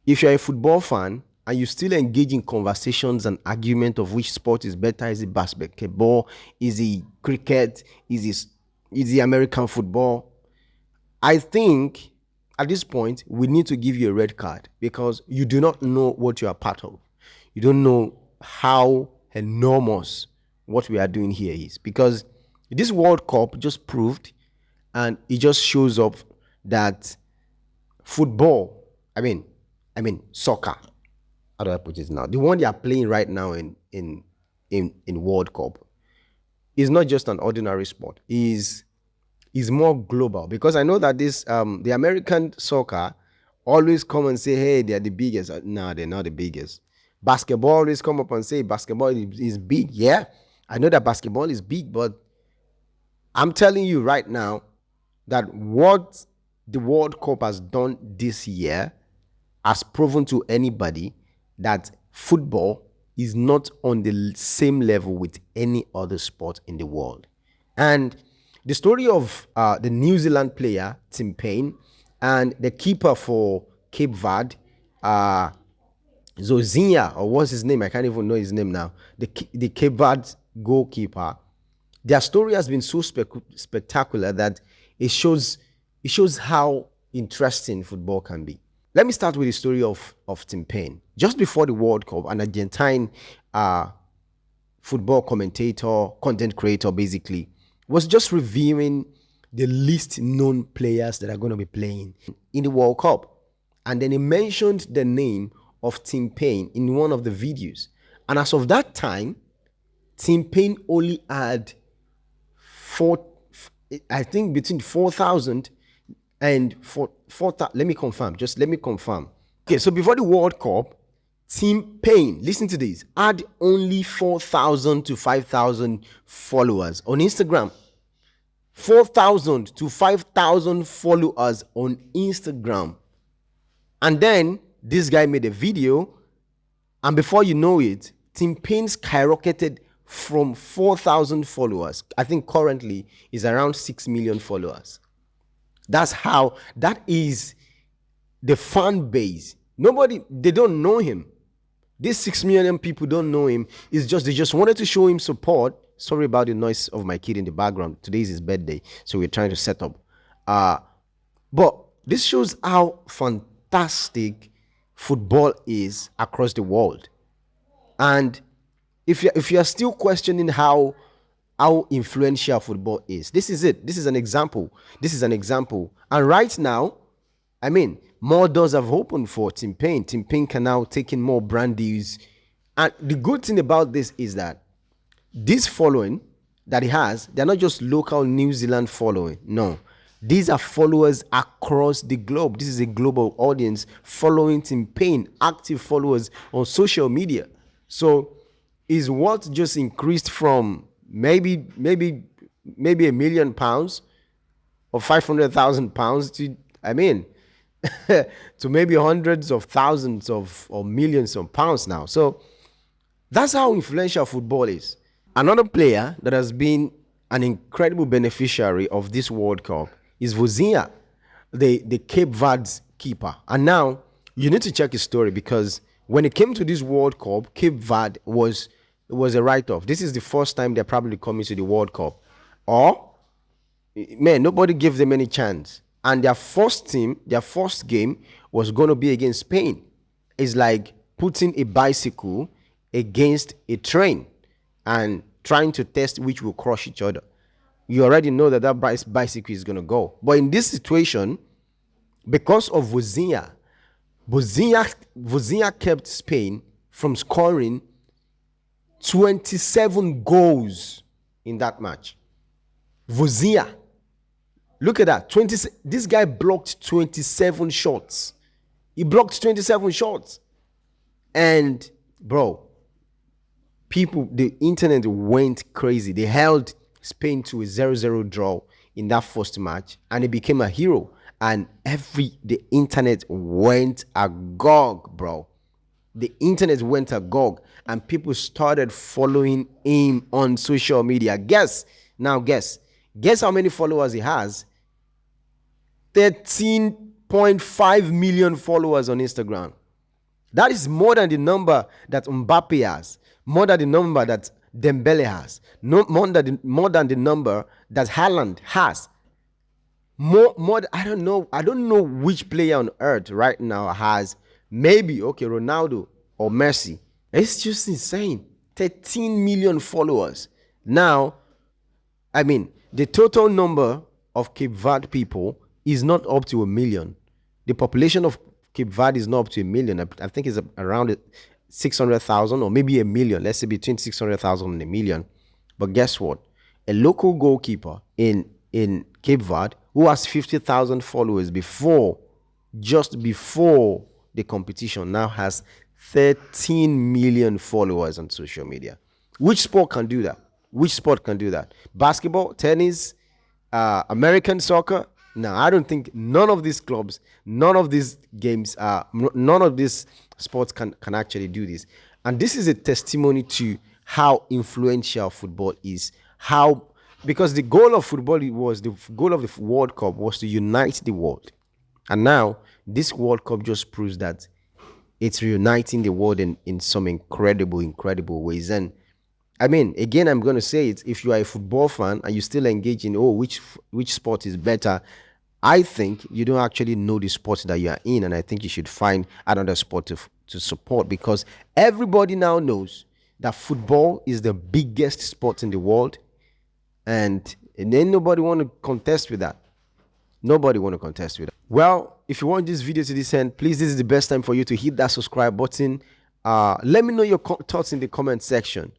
If you're a football fan and you still engage in conversations and argument of which sport is better, is it basketball, is it cricket, is it American football, I think at this point we need to give you a red card because you do not know what you are part of. You don't know how enormous what we are doing here is, because this World Cup just proved, and it just shows up that football, I mean soccer. How do I put it now? The one they are playing right now in World Cup is not just an ordinary sport. Is more global, because I know that this the American soccer always come and say, hey, they're the biggest. No, they're not the biggest. Basketball always come up and say basketball is big. Yeah, I know that basketball is big, but I'm telling you right now that what the World Cup has done this year has proven to anybody that football is not on the same level with any other sport in the world. And the story of the New Zealand player, Tim Payne, and the keeper for Cape Verde, Zozinha, or what's his name? I can't even know his name now. The Cape Verde goalkeeper. Their story has been so spectacular that it shows how interesting football can be. Let me start with the story of Tim Payne. Just before the World Cup, an Argentine football commentator, content creator, basically, was just reviewing the least known players that are going to be playing in the World Cup. And then he mentioned the name of Tim Payne in one of the videos. And as of that time, Tim Payne only had I think between 4,000 and 4,000. Let me confirm. Okay, so before the World Cup, Tim Payne, listen to this, had only 4,000 to 5,000 followers on Instagram. 4,000 to 5,000 followers on Instagram. And then this guy made a video, and before you know it, Tim Payne skyrocketed from 4,000 followers. I think currently is around 6 million followers. That is the fan base. They don't know him. These 6 million people don't know him. They just wanted to show him support. Sorry about the noise of my kid in the background. Today is his birthday, so we're trying to set up. But this shows how fantastic football is across the world. And if you are still questioning how influential football is, this is it. This is an example. And right now, more doors have opened for Tim Payne. Tim Payne can now take in more brand deals. And the good thing about this is that this following that he has, they're not just local New Zealand following. No, these are followers across the globe. This is a global audience following Tim Payne, active followers on social media. So is what just increased from maybe £1 million or £500,000 to to maybe hundreds of thousands or millions of pounds now. So that's how influential football is. Another player that has been an incredible beneficiary of this World Cup is Zozinha, the Cape Verde keeper. And now you need to check his story, because when it came to this World Cup, Cape Verde was a write-off. This is the first time they're probably coming to the World Cup. Or, nobody gave them any chance. And their first game was going to be against Spain. It's like putting a bicycle against a train and trying to test which will crush each other. You already know that bicycle is going to go. But in this situation, because of Zozinha kept Spain from scoring 27 goals in that match. Zozinha. Look at that. This guy blocked 27 shots. He blocked 27 shots. And, bro, the internet went crazy. They held Spain to a 0-0 draw in that first match, and he became a hero. And the internet went agog, bro. The internet went agog, and people started following him on social media. Guess how many followers he has? 13.5 million followers on Instagram. That is more than the number that Mbappe has, more than the number that Dembele has, no, more than the number that Haaland has. I don't know which player on earth right now has, maybe okay, Ronaldo or Messi. It's just insane. 13 million followers. Now, I mean, the total number of Cape Verde people is not up to a million. The population of Cape Verde is not up to a million. I think it's around 600,000 or maybe a million. Let's say between 600,000 and a million. But guess what? A local goalkeeper in Cape Verde who has 50,000 followers just before the competition, now has 13 million followers on social media. Which sport can do that? Which sport can do that? Basketball, tennis, American soccer? No, I don't think none of these clubs, none of these games, none of these sports can actually do this. And this is a testimony to how influential football is. Because the goal of football the goal of the World Cup was to unite the world. And now this World Cup just proves that it's reuniting the world in some incredible ways. And I mean, again, I'm going to say it. If you are a football fan and you still engage in, which sport is better, I think you don't actually know the sport that you are in. And I think you should find another sport to support, because everybody now knows that football is the biggest sport in the world. And then nobody want to contest with that. Nobody want to contest with that. Well, if you want this video to this end, please, this is the best time for you to hit that subscribe button. Let me know your thoughts in the comment section.